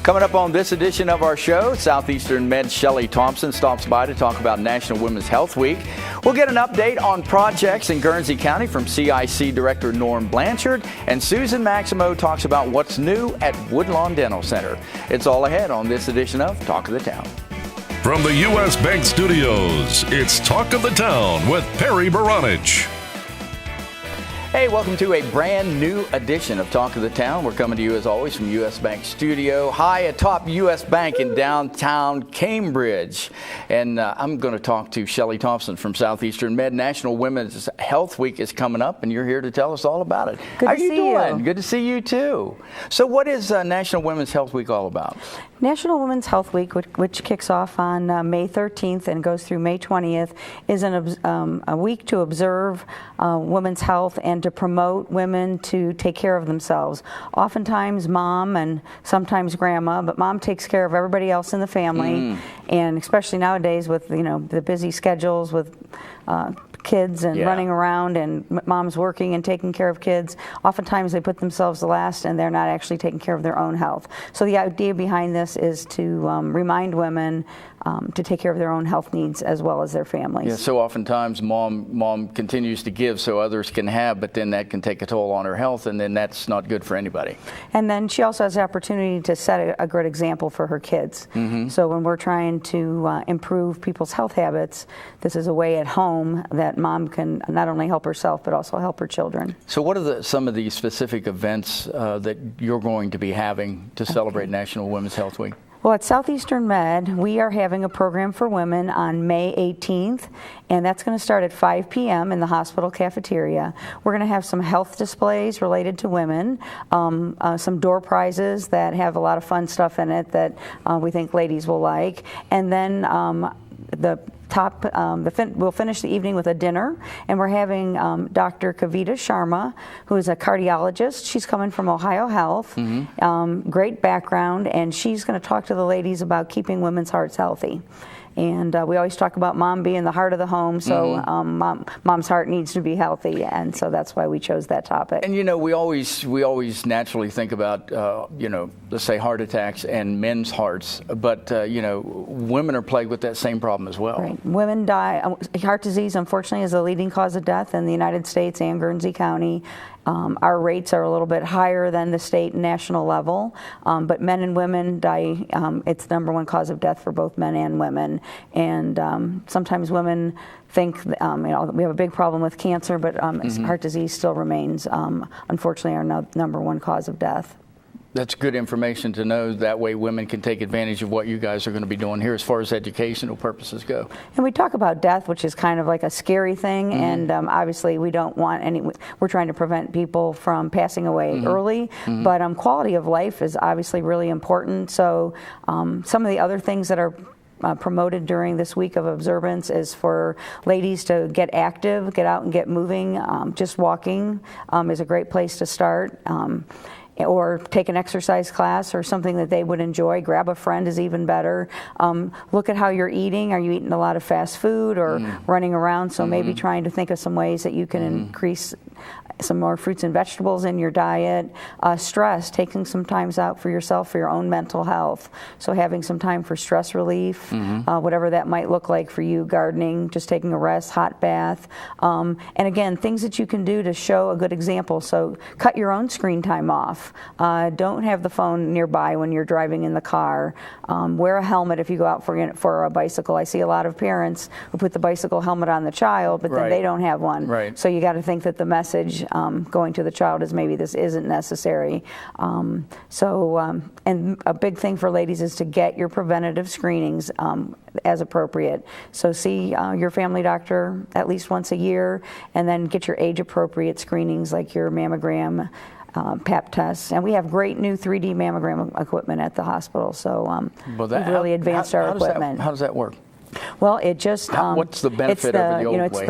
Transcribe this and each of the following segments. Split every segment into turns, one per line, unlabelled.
Coming up on this edition of our show, Southeastern Med Shelly Thompson stops by to talk about National Women's Health Week. We'll get an update on projects in Guernsey County from CIC Director Norm Blanchard, and Susan Maximo talks about what's new at Woodlawn Dental Center. It's all ahead on this edition of Talk of the Town.
From the U.S. Bank Studios, it's Talk of the Town with Perry Baranich.
Hey, welcome to a brand new edition of Talk of the Town. We're coming to you as always from U.S. Bank Studio, high atop U.S. Bank in downtown Cambridge. And I'm going to talk to Shelly Thompson from Southeastern Med. National Women's Health Week is coming up, and you're here to tell us all about it.
Good
How
to
you
see
doing?
you.
Good to see you too. So what is National Women's Health Week all about?
National Women's Health Week, which kicks off on May 13th and goes through May 20th, is a week to observe women's health and to promote women to take care of themselves. Oftentimes mom and sometimes grandma, but mom takes care of everybody else in the family, and especially nowadays with the busy schedules with kids and running around, and mom's working and taking care of kids. Oftentimes they put themselves last and they're not actually taking care of their own health. So the idea behind this is to remind women to take care of their own health needs as well as their families.
Yeah, so oftentimes mom continues to give so others can have, but then that can take a toll on her health, and then that's not good for anybody.
And then she also has the opportunity to set a good example for her kids. So when we're trying to improve people's health habits, this is a way at home that mom can not only help herself but also help her children.
So what are some of the specific events that you're going to be having to celebrate National Women's Health Week?
Well, at Southeastern Med, we are having a program for women on May 18th, and that's going to start at 5 p.m. in the hospital cafeteria. We're going to have some health displays related to women, some door prizes that have a lot of fun stuff in it that we think ladies will like, and then we'll finish the evening with a dinner, and we're having Dr. Kavita Sharma, who is a cardiologist. She's coming from Ohio Health, great background, and she's going to talk to the ladies about keeping women's hearts healthy. And we always talk about mom being the heart of the home, so mom's heart needs to be healthy, and so that's why we chose that topic.
And we always naturally think about let's say heart attacks and men's hearts, but women are plagued with that same problem as well.
Right. Women die. Heart disease, unfortunately, is the leading cause of death in the United States and Guernsey County. Our rates are a little bit higher than the state and national level, but men and women die. It's the number one cause of death for both men and women. And sometimes women think, we have a big problem with cancer, but heart disease still remains, unfortunately, our number one cause of death.
That's good information to know. That way women can take advantage of what you guys are going to be doing here as far as educational purposes go.
And we talk about death, which is kind of like a scary thing, and obviously we don't want we're trying to prevent people from passing away early, but quality of life is obviously really important. So some of the other things that are promoted during this week of observance is for ladies to get active, get out and get moving. Just walking is a great place to start. Or take an exercise class or something that they would enjoy. Grab a friend is even better. Look at how you're eating. Are you eating a lot of fast food or running around? So maybe trying to think of some ways that you can increase some more fruits and vegetables in your diet. Stress, taking some time out for yourself for your own mental health. So having some time for stress relief, whatever that might look like for you. Gardening, just taking a rest, hot bath. And again, things that you can do to show a good example. So cut your own screen time off. Don't have the phone nearby when you're driving in the car. Wear a helmet if you go out for a bicycle. I see a lot of parents who put the bicycle helmet on the child, but then they don't have one.
Right.
So you got to think that the message going to the child is maybe this isn't necessary. And a big thing for ladies is to get your preventative screenings as appropriate. So see your family doctor at least once a year, and then get your age-appropriate screenings like your mammogram, Pap tests, and we have great new 3D mammogram equipment at the hospital. So we've really advanced our equipment.
How does that work?
Well, it just
what's the benefit over the old way?
It's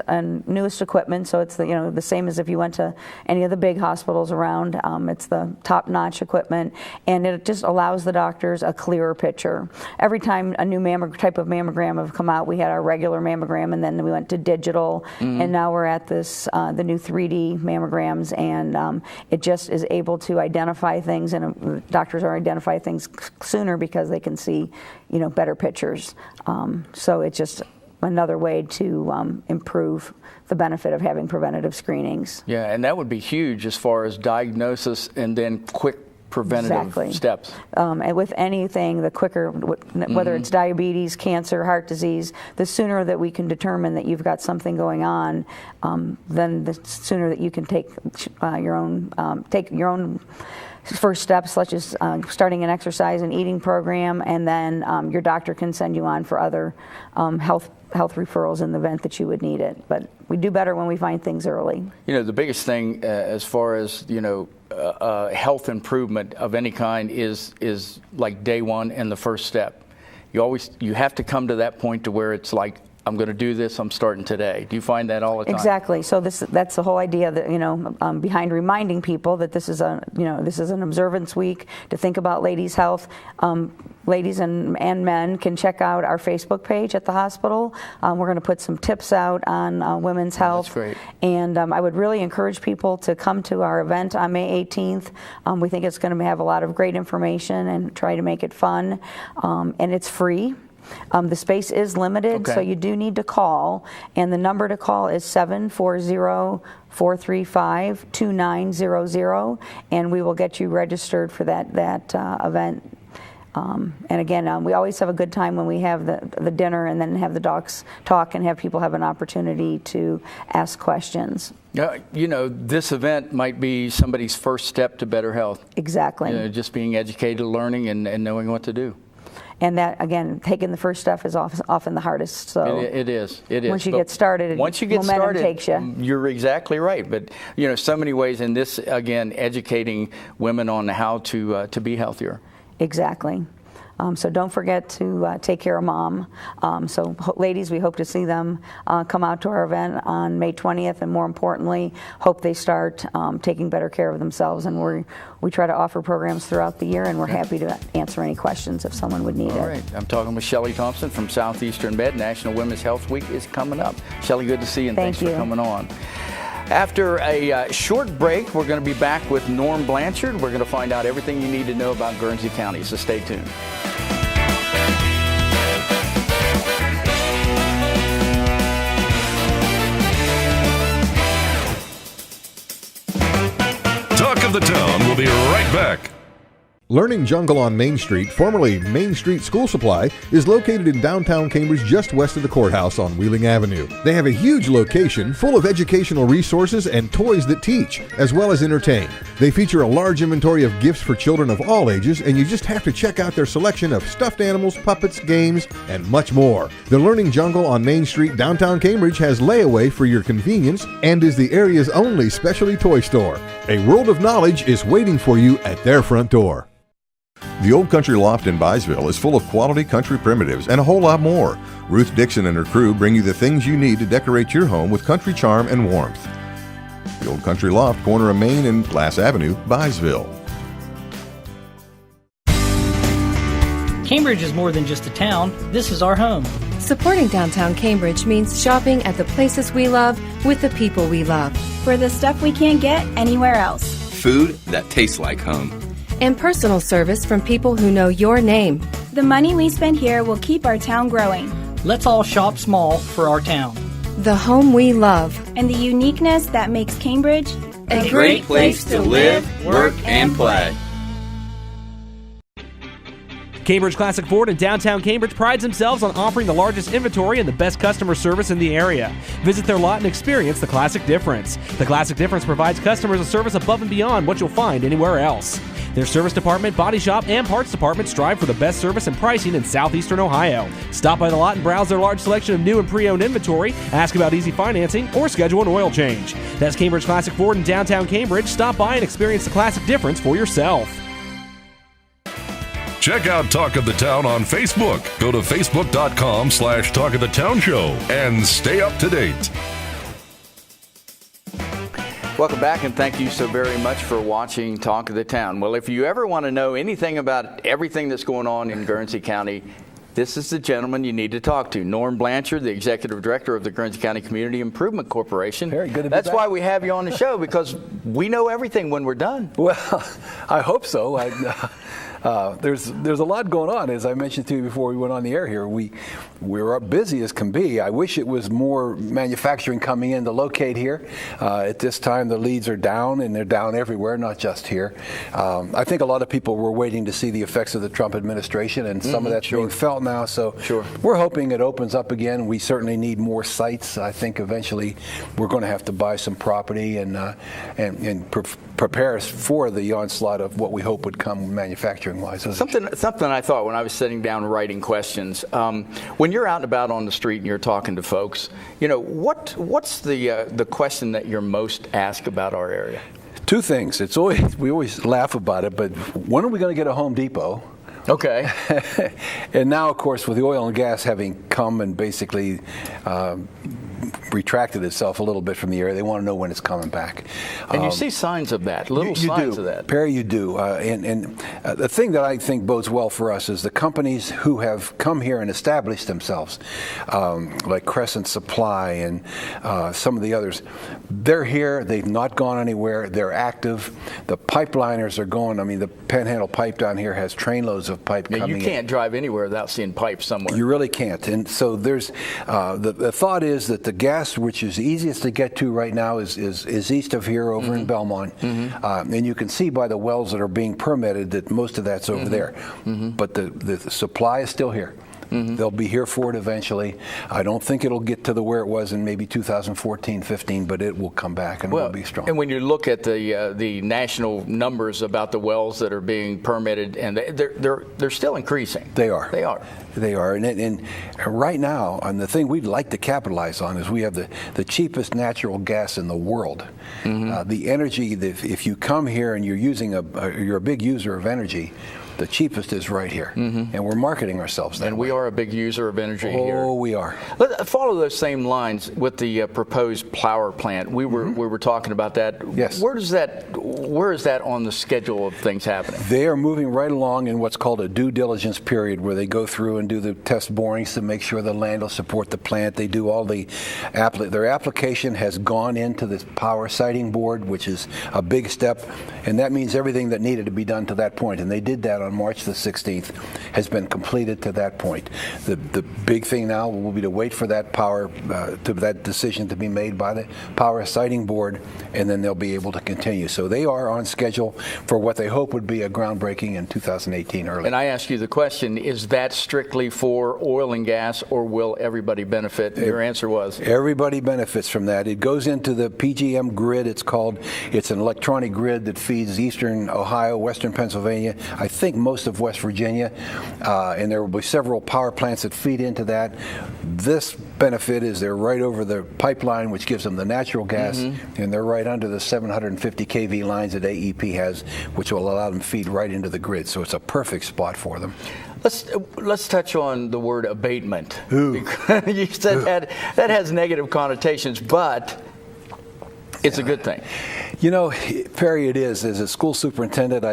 the newest equipment, so it's the same as if you went to any of the big hospitals around. It's the top-notch equipment, and it just allows the doctors a clearer picture. Every time a new type of mammogram have come out, we had our regular mammogram, and then we went to digital, and now we're at this the new 3D mammograms, and it just is able to identify things, and doctors are identifying things sooner because they can see better pictures. So it's just another way to improve the benefit of having preventative screenings.
Yeah, and that would be huge as far as diagnosis and then quick preventative steps.
And with anything, the quicker, whether it's diabetes, cancer, heart disease, the sooner that we can determine that you've got something going on, then the sooner that you can take your own first steps, such as starting an exercise and eating program, and then your doctor can send you on for other health referrals in the event that you would need it. But we do better when we find things early.
The biggest thing as far as health improvement of any kind is like day one and the first step. You have to come to that point to where it's like, I'm going to do this, I'm starting today. Do you find that all the time?
Exactly. So that's the whole idea that, behind reminding people that this is an observance week to think about ladies' health. Ladies and men can check out our Facebook page at the hospital. We're going to put some tips out on women's health.
That's great.
And I would really encourage people to come to our event on May 18th. We think it's going to have a lot of great information and try to make it fun. And it's free. The space is limited, so you do need to call, and the number to call is 740-435-2900, and we will get you registered for that event. And again, we always have a good time when we have the dinner and then have the docs talk and have people have an opportunity to ask questions.
This event might be somebody's first step to better health.
Exactly.
Just being educated, learning, and knowing what to do.
And that, again, taking the first step is often the hardest. So
it is.
Once you get started, momentum takes you.
You're exactly right. But so many ways in this, again, educating women on how to be healthier.
Exactly. So don't forget to take care of mom. So ladies, we hope to see them come out to our event on May 20th, and more importantly, hope they start taking better care of themselves. And we try to offer programs throughout the year, and we're happy to answer any questions if someone would need it.
All right. I'm talking with Shelly Thompson from Southeastern Med. National Women's Health Week is coming up. Shelly, good to see you, and thanks for coming on. After a short break, we're going to be back with Norm Blanchard. We're going to find out everything you need to know about Guernsey County, so stay tuned.
Talk of the Town will be right back.
Learning Jungle on Main Street, formerly Main Street School Supply, is located in downtown Cambridge just west of the courthouse on Wheeling Avenue. They have a huge location full of educational resources and toys that teach, as well as entertain. They feature a large inventory of gifts for children of all ages, and you just have to check out their selection of stuffed animals, puppets, games, and much more. The Learning Jungle on Main Street, downtown Cambridge, has layaway for your convenience and is the area's only specialty toy store. A world of knowledge is waiting for you at their front door.
The Old Country Loft in Byesville is full of quality country primitives and a whole lot more. Ruth Dixon and her crew bring you the things you need to decorate your home with country charm and warmth. The Old Country Loft, corner of Main and Glass Avenue, Byesville.
Cambridge is more than just a town. This is our home.
Supporting downtown Cambridge means shopping at the places we love with the people we love.
For the stuff we can't get anywhere else.
Food that tastes like home.
And personal service from people who know your name.
The money we spend here will keep our town growing.
Let's all shop small for our town.
The home we love.
And the uniqueness that makes Cambridge
a great place to live, work, and play.
Cambridge Classic Ford in downtown Cambridge prides themselves on offering the largest inventory and the best customer service in the area. Visit their lot and experience the Classic Difference. The Classic Difference provides customers a service above and beyond what you'll find anywhere else. Their service department, body shop, and parts department strive for the best service and pricing in southeastern Ohio. Stop by the lot and browse their large selection of new and pre-owned inventory, ask about easy financing, or schedule an oil change. That's Cambridge Classic Ford in downtown Cambridge. Stop by and experience the Classic Difference for yourself.
Check out Talk of the Town on Facebook. Go to facebook.com/Talk of the Town Show and stay up to date.
Welcome back, and thank you so very much for watching Talk of the Town. Well, if you ever want to know anything about everything that's going on in Guernsey County, this is the gentleman you need to talk to. Norm Blanchard, the Executive Director of the Guernsey County Community Improvement Corporation.
Very good to be
That's
back.
why we have you on the show, because we know everything when we're done.
Well, I hope so. There's a lot going on, as I mentioned to you before we went on the air here. We're busy as can be. I wish it was more manufacturing coming in to locate here. At this time, the leads are down, and they're down everywhere, not just here. I think a lot of people were waiting to see the effects of the Trump administration, and some of that's being felt now. So we're hoping it opens up again. We certainly need more sites. I think eventually we're going to have to buy some property and prepare us for the onslaught of what we hope would come manufacturing-wise.
Something I thought when I was sitting down writing questions. When you're out and about on the street and you're talking to folks, what's the question that you're most asked about our area?
Two things. We always laugh about it, but when are we going to get a Home Depot?
Okay.
And now, of course, with the oil and gas having come and basically retracted itself a little bit from the area, they want to know when it's coming back.
And you see signs of that, signs of that.
Perry, you do. And the thing that I think bodes well for us is the companies who have come here and established themselves, like Crescent Supply and some of the others. They're here. They've not gone anywhere. They're active. The pipeliners are going. I mean, the Panhandle pipe down here has trainloads of pipe coming in.
You can't drive anywhere without seeing pipes somewhere.
You really can't. And so there's the thought is that the gas, which is easiest to get to right now, is east of here over in Belmont. And you can see by the wells that are being permitted that most of that's over there. But the supply is still here. They'll be here for it eventually. I don't think it'll get to where it was in maybe 2014-15, but it will come back and will be strong.
And when you look at the national numbers about the wells that are being permitted, and they're still increasing.
They are.
They are.
They are. And right now, and the thing we'd like to capitalize on is we have the cheapest natural gas in the world. The energy, if you come here and you're a big user of energy, the cheapest is right here, and we're marketing ourselves that way.
And we are a big user of energy here.
Oh, we are.
Let's follow those same lines with the proposed power plant. We were talking about that.
Yes.
Where is that on the schedule of things happening?
They are moving right along in what's called a due diligence period, where they go through and do the test borings to make sure the land will support the plant. They do all their application has gone into the power siting board, which is a big step, and that means everything that needed to be done to that point, and they did that on March the 16th, has been completed to that point. The big thing now will be to wait for that that decision to be made by the power siting board, and then they'll be able to continue. So they are on schedule for what they hope would be a groundbreaking in 2018 early.
And I ask you the question, is that strictly for oil and gas, or will everybody benefit? Your answer was?
Everybody benefits from that. It goes into the PGM grid. It's an electronic grid that feeds eastern Ohio, western Pennsylvania, I think most of West Virginia, and there will be several power plants that feed into that. This benefit is they're right over the pipeline, which gives them the natural gas, and they're right under the 750 kV lines that AEP has, which will allow them to feed right into the grid. So it's a perfect spot for them.
Let's touch on the word abatement. You said that has negative connotations, but it's a good thing.
Perry, it is. As a school superintendent,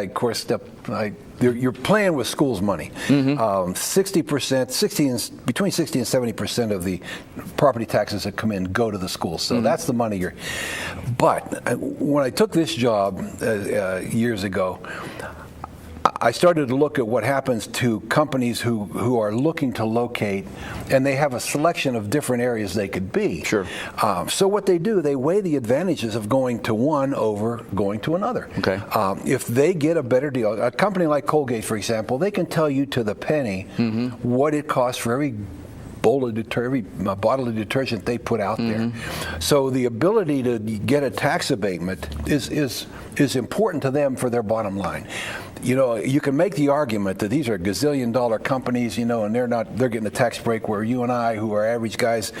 you're playing with schools' money. 60%, between 60 and 70% of the property taxes that come in go to the schools. So that's the money But when I took this job years ago, I started to look at what happens to companies who are looking to locate, and they have a selection of different areas they could be.
Sure.
So what they do, they weigh the advantages of going to one over going to another.
Okay.
If they get a better deal, a company like Colgate, for example, they can tell you to the penny what it costs for every bottle of detergent they put out there. So the ability to get a tax abatement is important to them for their bottom line. you know, you can make the argument that these are gazillion-dollar companies, you know, and they're getting a tax break where you and I, who are average guys,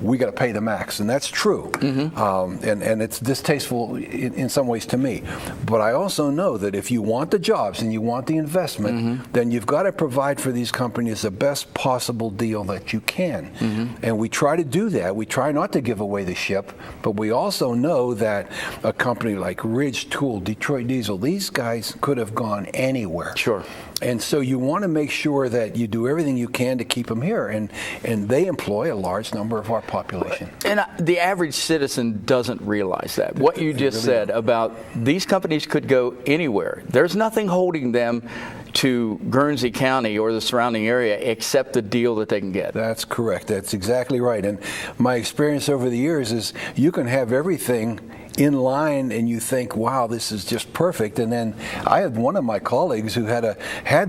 we got to pay the max, and that's true. And it's distasteful in some ways to me. But I also know that if you want the jobs and you want the investment, then you've got to provide for these companies the best possible deal that you can. And we try to do that. We try not to give away the ship, but we also know that a company like Ridge Tool, Detroit Diesel, these guys could have gone anywhere.
Sure.
And so you want to make sure that you do everything you can to keep them here, and they employ a large number of our population.
And the average citizen doesn't realize that. What you just said about these companies could go anywhere. There's nothing holding them to Guernsey County or the surrounding area except the deal that they can get.
That's correct. That's exactly right. And my experience over the years is you can have everything in line and you think, wow, this is just perfect. And then I had one of my colleagues who had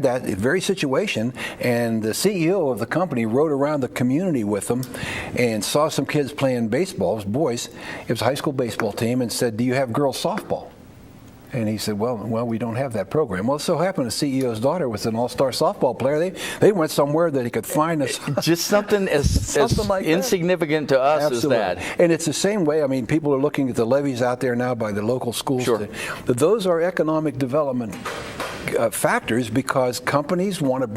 that very situation, and the CEO of the company rode around the community with them and saw some kids playing baseball, boys. It was a high school baseball team, and said, do you have girls softball? And he said, well, we don't have that program. Well, it so happened the CEO's daughter was an all-star softball player. They went somewhere that he could find us.
Just something as like insignificant to us as that.
And it's the same way. I mean, people are looking at the levies out there now by the local schools.
Sure.
Those are economic development factors, because companies want to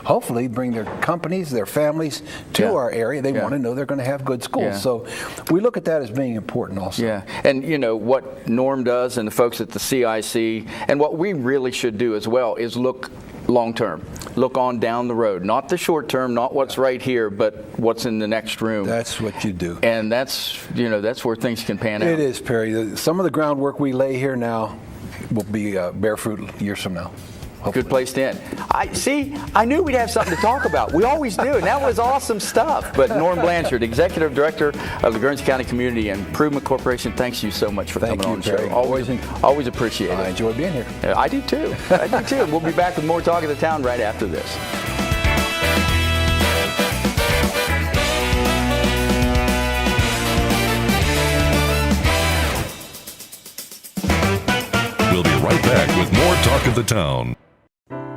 hopefully bring their companies, their families to our area. They want to know they're going to have good schools. So we look at that as being important also.
Yeah, and you know what Norm does and the folks at the CIC, and what we really should do as well is look long term. Look on down the road, not the short term, not what's right here, but what's in the next room.
That's what you do.
And that's where things can pan out.
It is, Perry. Some of the groundwork we lay here now will be bear fruit years from now. Hopefully.
Good place to end. I knew we'd have something to talk about. We always do, and that was awesome stuff. But Norm Blanchard, Executive Director of the Guernsey County Community Improvement Corporation, thanks you so much for coming on the show. Always appreciate it.
I enjoy being here.
I do too. We'll be back with more Talk of the Town right after this.
We'll be right back with more Talk of the Town.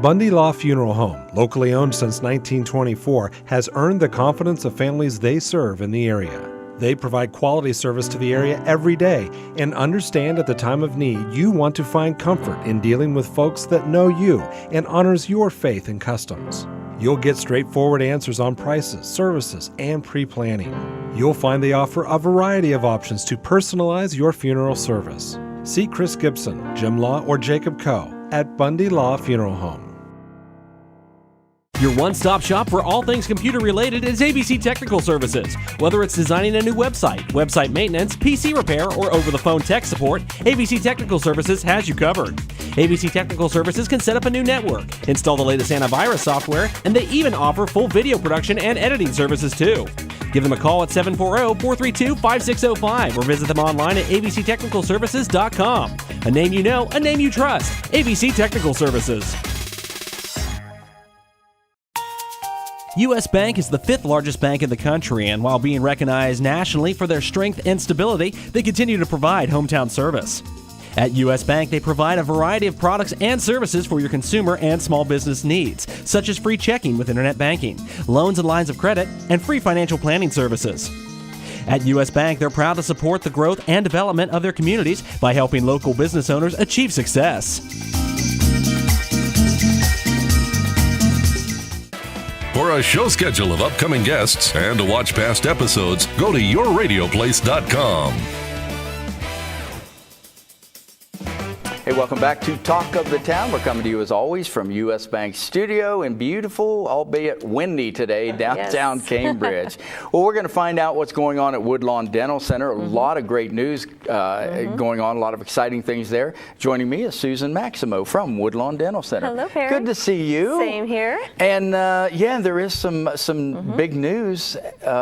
Bundy Law Funeral Home, locally owned since 1924, has earned the confidence of families they serve in the area. They provide quality service to the area every day and understand at the time of need you want to find comfort in dealing with folks that know you and honors your faith and customs. You'll get straightforward answers on prices, services, and pre-planning. You'll find they offer a variety of options to personalize your funeral service. See Chris Gibson, Jim Law, or Jacob Coe at Bundy Law Funeral Home.
Your one-stop shop for all things computer-related is ABC Technical Services. Whether it's designing a new website maintenance, PC repair, or over-the-phone tech support, ABC Technical Services has you covered. ABC Technical Services can set up a new network, install the latest antivirus software, and they even offer full video production and editing services too. Give them a call at 740-432-5605 or visit them online at abctechnicalservices.com. A name you know, a name you trust. ABC Technical Services. U.S. Bank is the 5th largest bank in the country, and while being recognized nationally for their strength and stability, they continue to provide hometown service. At U.S. Bank, they provide a variety of products and services for your consumer and small business needs, such as free checking with internet banking, loans and lines of credit, and free financial planning services. At U.S. Bank, they're proud to support the growth and development of their communities by helping local business owners achieve success.
For a show schedule of upcoming guests and to watch past episodes, go to yourradioplace.com.
Hey, welcome back to Talk of the Town. We're coming to you as always from U.S. Bank Studio in beautiful, albeit windy today, downtown Cambridge. Well, we're going to find out what's going on at Woodlawn Dental Center. A lot of great news going on, a lot of exciting things there. Joining me is Susan Maximo from Woodlawn Dental Center.
Hello, Perry.
Good to see you.
Same here.
And there is some big news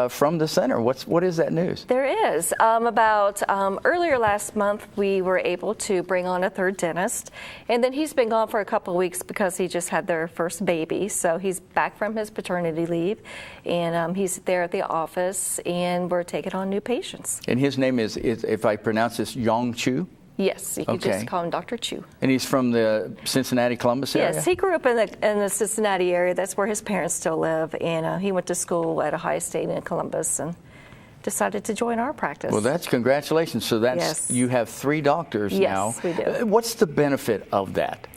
from the center. What is that news?
There is. Earlier last month, we were able to bring on a third dentist, and then he's been gone for a couple of weeks because he just had their first baby. So he's back from his paternity leave, and he's there at the office, and we're taking on new patients.
And his name is if I pronounce this, Yong Chu?
Yes, you can just call him Dr. Chu.
And he's from the Cincinnati, Columbus area?
Yes, he grew up in the Cincinnati area. That's where his parents still live. And he went to school at Ohio State in Columbus and decided to join our practice.
Well, that's congratulations. So that's you have 3 doctors now.
Yes, we do.
What's the benefit of that?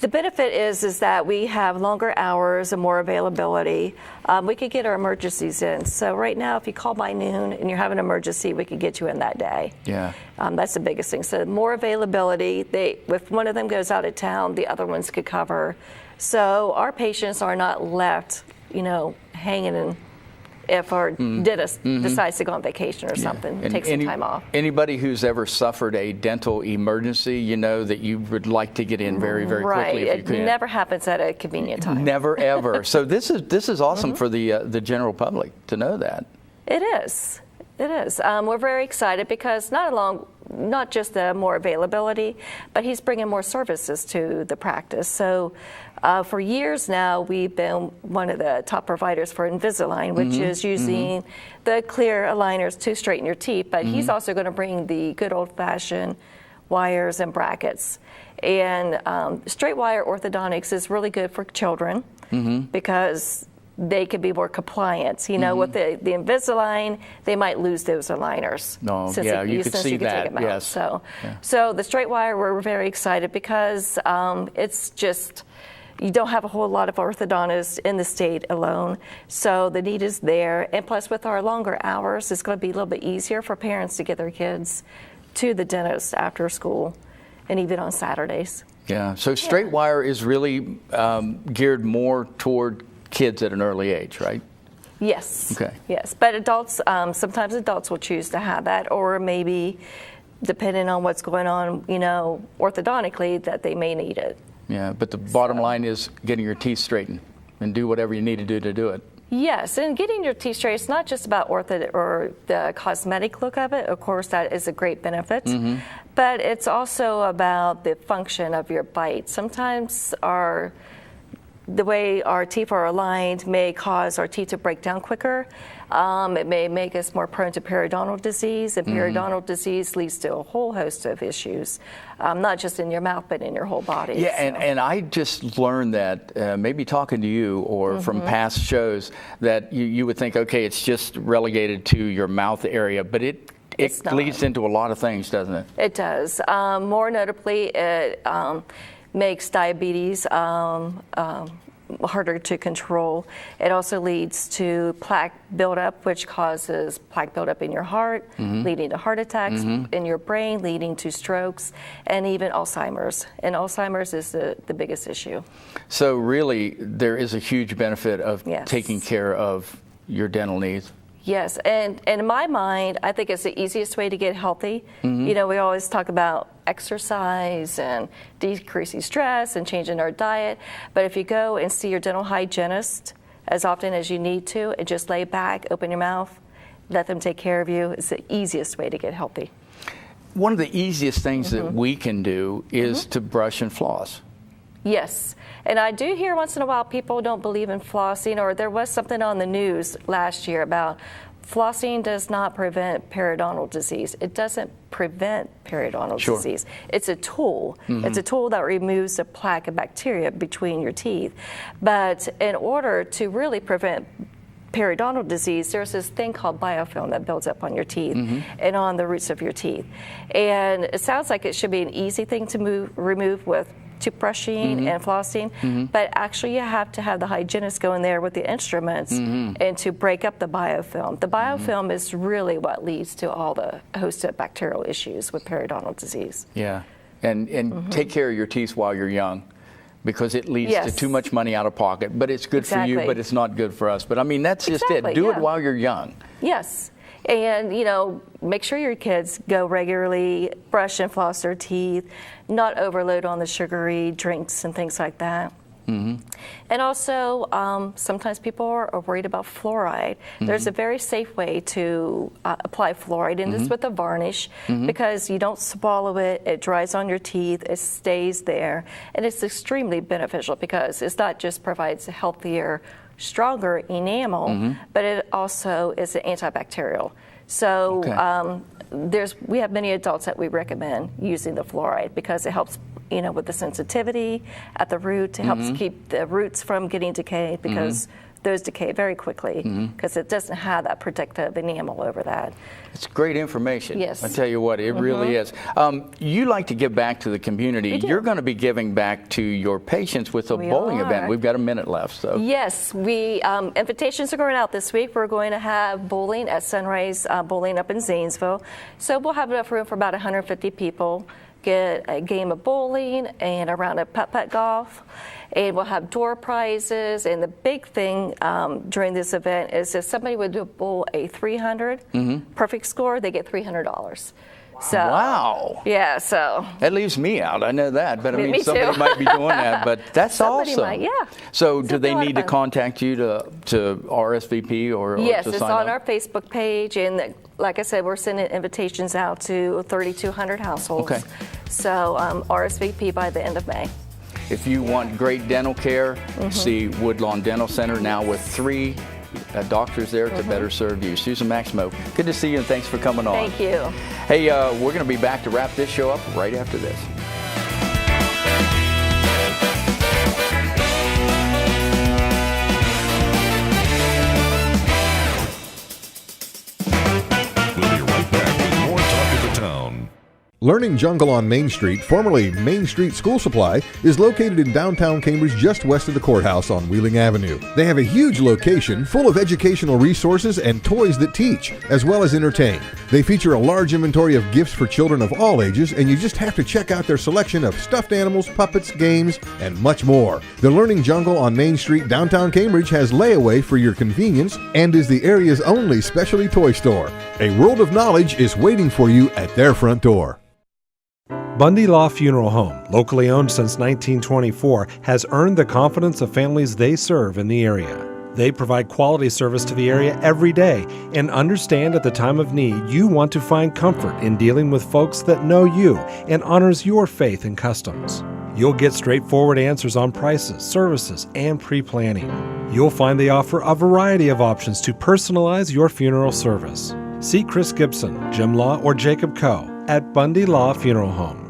The benefit is that we have longer hours and more availability. We could get our emergencies in. So right now, if you call by noon and you have an emergency, we could get you in that day.
Yeah.
That's the biggest thing. So more availability. If one of them goes out of town, the other ones could cover. So our patients are not left, hanging in. If our dentist decides to go on vacation or something, take some time off.
Anybody who's ever suffered a dental emergency, you know that you would like to get in very, very quickly if you can.
It never happens at a convenient time.
Never, ever. So this is awesome for the general public to know that.
It is. It is. We're very excited because not just the more availability, but he's bringing more services to the practice. So for years now, we've been one of the top providers for Invisalign, which is using the clear aligners to straighten your teeth. But he's also going to bring the good old-fashioned wires and brackets. And straight wire orthodontics is really good for children because they can be more compliant. With the Invisalign, they might lose those aligners.
No, you could see that. Yes.
So the straight wire, we're very excited because it's just, you don't have a whole lot of orthodontists in the state alone. So the need is there. And plus with our longer hours, it's going to be a little bit easier for parents to get their kids to the dentist after school and even on Saturdays.
Yeah. So straight wire is really geared more toward kids at an early age, right?
Yes.
Okay.
Yes, but adults, sometimes adults will choose to have that, or maybe, depending on what's going on, orthodontically, that they may need it.
Yeah, but the bottom line is getting your teeth straightened and do whatever you need to do it.
Yes, and getting your teeth straight, it's not just about ortho or the cosmetic look of it. Of course, that is a great benefit, but it's also about the function of your bite. Sometimes the way our teeth are aligned may cause our teeth to break down quicker. It may make us more prone to periodontal disease, and periodontal disease leads to a whole host of issues, not just in your mouth, but in your whole body.
Yeah, and I just learned that, maybe talking to you or from past shows, that you would think, okay, it's just relegated to your mouth area, but it leads into a lot of things, doesn't it?
It does. More notably, it makes diabetes harder to control. It also leads to plaque buildup, which causes plaque buildup in your heart, leading to heart attacks in your brain, leading to strokes, and even Alzheimer's. And Alzheimer's is the biggest issue.
So really, there is a huge benefit of taking care of your dental needs.
Yes, and in my mind, I think it's the easiest way to get healthy. We always talk about exercise and decreasing stress and changing our diet, but if you go and see your dental hygienist as often as you need to and just lay back, open your mouth, let them take care of you, it's the easiest way to get healthy.
One of the easiest things that we can do is to brush and floss.
Yes, and I do hear once in a while people don't believe in flossing, or there was something on the news last year about flossing does not prevent periodontal disease. It doesn't prevent periodontal disease. It's a tool. It's a tool that removes the plaque and bacteria between your teeth. But in order to really prevent periodontal disease, there's this thing called biofilm that builds up on your teeth and on the roots of your teeth. And it sounds like it should be an easy thing to remove with toothbrushing and flossing, but actually you have to have the hygienist go in there with the instruments and to break up the biofilm. The biofilm is really what leads to all the host of bacterial issues with periodontal disease.
Yeah, and take care of your teeth while you're young, because it leads to too much money out of pocket. But it's good for you, but it's not good for us. But I mean, that's just it. Do it while you're young.
Yes. And, make sure your kids go regularly, brush and floss their teeth, not overload on the sugary drinks and things like that. And also, sometimes people are worried about fluoride. There's a very safe way to apply fluoride, and it's with a varnish, because you don't swallow it, it dries on your teeth, it stays there, and it's extremely beneficial because it's not just provides a healthier, stronger enamel, but it also is an antibacterial. So we have many adults that we recommend using the fluoride because it helps, with the sensitivity at the root. It helps keep the roots from getting decayed because those decay very quickly because it doesn't have that protective enamel over that.
It's great information.
Yes.
I tell you what, it really is. You like to give back to the community. You're going to be giving back to your patients with a bowling event. We've got a minute left. So.
Yes, we invitations are going out this week. We're going to have bowling at Sunrise Bowling up in Zanesville. So we'll have enough room for about 150 people. Get a game of bowling and a round of putt-putt golf. And we'll have door prizes. And the big thing during this event is if somebody would bowl a 300 perfect score, they get $300. So,
wow.
Yeah, so.
That leaves me out. I know that. But I mean,
me
somebody
too.
might be doing that. But that's
somebody
awesome.
Might, yeah.
So do they need to contact you to RSVP or
yes,
to
it's
sign
on
up?
our Facebook page. And like I said, we're sending invitations out to 3,200 households.
Okay.
So RSVP by the end of May.
If you want great dental care, see Woodlawn Dental Center now with 3 doctors there to better serve you. Susan Maximo, good to see you and thanks for coming on.
Thank you.
Hey, we're going to be back to wrap this show up right after this.
We'll be right back with more Talk of the Town.
Learning Jungle on Main Street, formerly Main Street School Supply, is located in downtown Cambridge just west of the courthouse on Wheeling Avenue. They have a huge location full of educational resources and toys that teach, as well as entertain. They feature a large inventory of gifts for children of all ages, and you just have to check out their selection of stuffed animals, puppets, games, and much more. The Learning Jungle on Main Street, downtown Cambridge has layaway for your convenience and is the area's only specialty toy store. A world of knowledge is waiting for you at their front door.
Bundy Law Funeral Home, locally owned since 1924, has earned the confidence of families they serve in the area. They provide quality service to the area every day and understand at the time of need you want to find comfort in dealing with folks that know you and honors your faith and customs. You'll get straightforward answers on prices, services, and pre-planning. You'll find they offer a variety of options to personalize your funeral service. See Chris Gibson, Jim Law, or Jacob Coe at Bundy Law Funeral Home.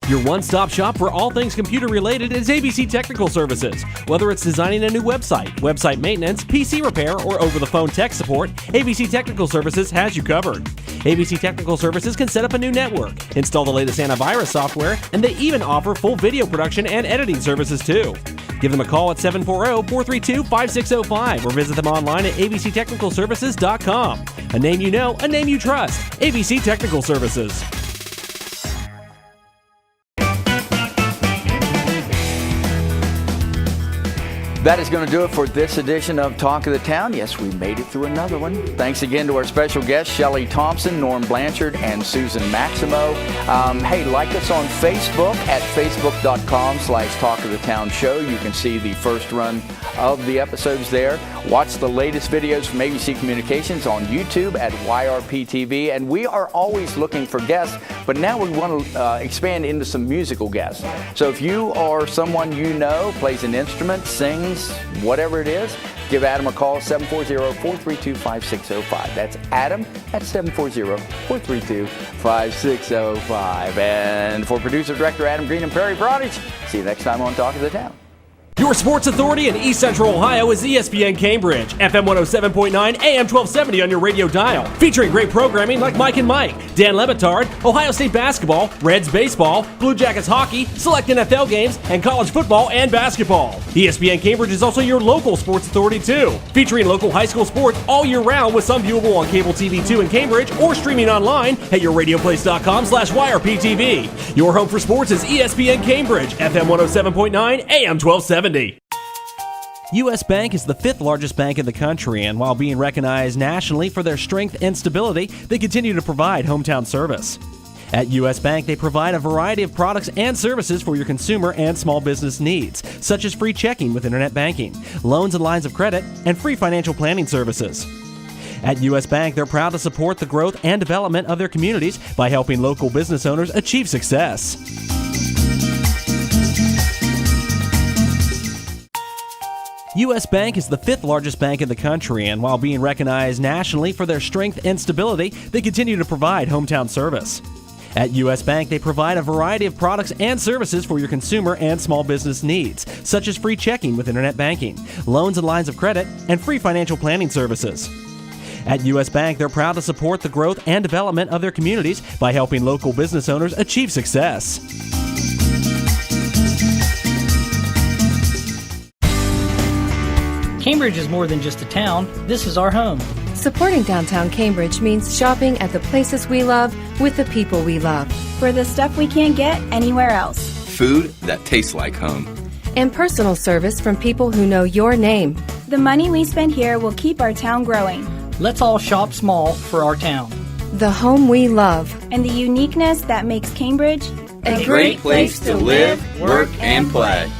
Your one-stop shop for all things computer-related is ABC Technical Services. Whether it's designing a new website, website maintenance, PC repair, or over-the-phone tech support, ABC Technical Services has you covered. ABC Technical Services can set up a new network, install the latest antivirus software, and they even offer full video production and editing services too. Give them a call at 740-432-5605 or visit them online at abctechnicalservices.com. A name you know, a name you trust. ABC Technical Services.
That is going to do it for this edition of Talk of the Town. Yes, we made it through another one. Thanks again to our special guests, Shelly Thompson, Norm Blanchard, and Susan Maximo. Hey, like us on Facebook at facebook.com/Talk of the Town Show. You can see the first run of the episodes there. Watch the latest videos from ABC Communications on YouTube at YRP-TV. And we are always looking for guests, but now we want to expand into some musical guests. So if you or someone you know plays an instrument, sings, whatever it is, give Adam a call, 740-432-5605. That's Adam at 740-432-5605. And for producer-director Adam Green and Perry Broadage, see you next time on Talk of the Town.
Your sports authority in East Central Ohio is ESPN Cambridge, FM 107.9, AM 1270 on your radio dial. Featuring great programming like Mike and Mike, Dan Lebitard, Ohio State basketball, Reds baseball, Blue Jackets hockey, select NFL games, and college football and basketball. ESPN Cambridge is also your local sports authority too. Featuring local high school sports all year round with some viewable on cable TV 2 in Cambridge or streaming online at yourradioplace.com/YRPTV. Your home for sports is ESPN Cambridge, FM 107.9, AM 1270. U.S. Bank is the 5th largest bank in the country, and while being recognized nationally for their strength and stability, they continue to provide hometown service. At U.S. Bank, they provide a variety of products and services for your consumer and small business needs, such as free checking with internet banking, loans and lines of credit, and free financial planning services. At U.S. Bank, they're proud to support the growth and development of their communities by helping local business owners achieve success. U.S. Bank is the 5th largest bank in the country, and while being recognized nationally for their strength and stability, they continue to provide hometown service. At U.S. Bank, they provide a variety of products and services for your consumer and small business needs, such as free checking with internet banking, loans and lines of credit, and free financial planning services. At U.S. Bank, they're proud to support the growth and development of their communities by helping local business owners achieve success.
Cambridge is more than just a town. This is our home.
Supporting downtown Cambridge means shopping at the places we love with the people we love.
For the stuff we can't get anywhere else.
Food that tastes like home.
And personal service from people who know your name.
The money we spend here will keep our town growing.
Let's all shop small for our town.
The home we love.
And the uniqueness that makes Cambridge
a great place to live, work, and play.